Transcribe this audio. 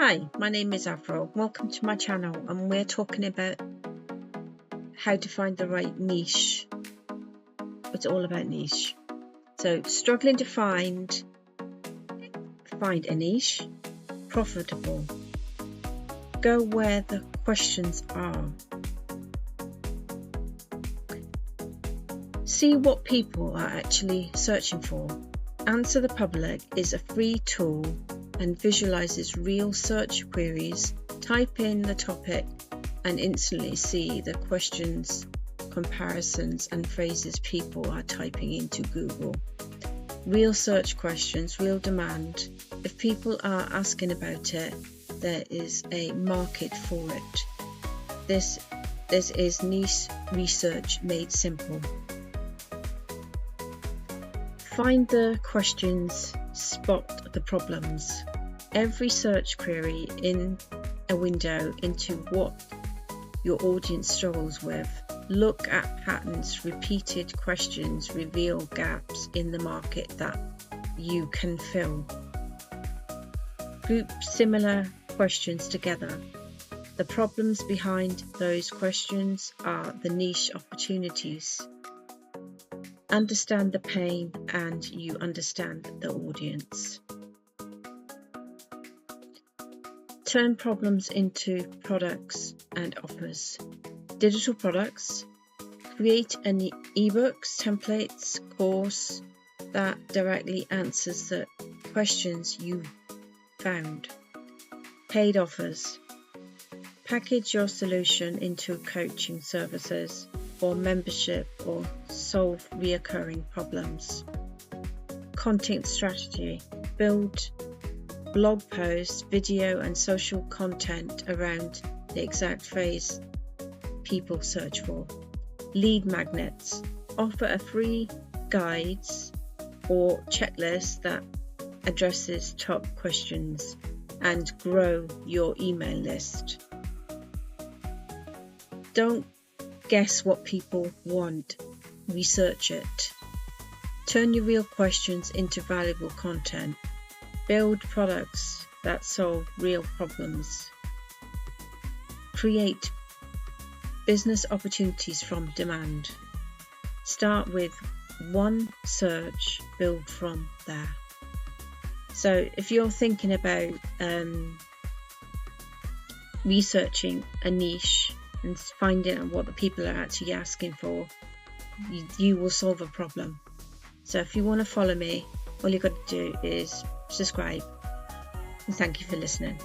Hi, my name is Afro. Welcome to my channel, and we're talking about how to find the right niche. It's all about niche. So struggling to find a niche, profitable. Go where the questions are. See what people are actually searching for. AnswerThePublic is a free tool and visualizes real search queries. Type in the topic and instantly see the questions, comparisons and phrases people are typing into Google. Real search questions, real demand. If people are asking about it, there is a market for it. This is niche research made simple. Find the questions, spot the problems. Every search query in a window into what your audience struggles with. Look at patterns, repeated questions reveal gaps in the market that you can fill. Group similar questions together. The problems behind those questions are the niche opportunities. Understand the pain and you understand the audience. Turn problems into products and offers. Digital products. Create an ebooks, templates, course that directly answers the questions you found. Paid offers. Package your solution into coaching services or membership or solve reoccurring problems. Content strategy. Build blog posts, video and social content around the exact phrase people search for. Lead magnets. Offer a free guides or checklist that addresses top questions and grow your email list. Don't guess what people want, research it. Turn your real questions into valuable content. Build products that solve real problems. Create business opportunities from demand. Start with one search, build from there. So if you're thinking about researching a niche and finding out what the people are actually asking for, you will solve a problem. So if you want to follow me, all you've got to do is subscribe, and thank you for listening.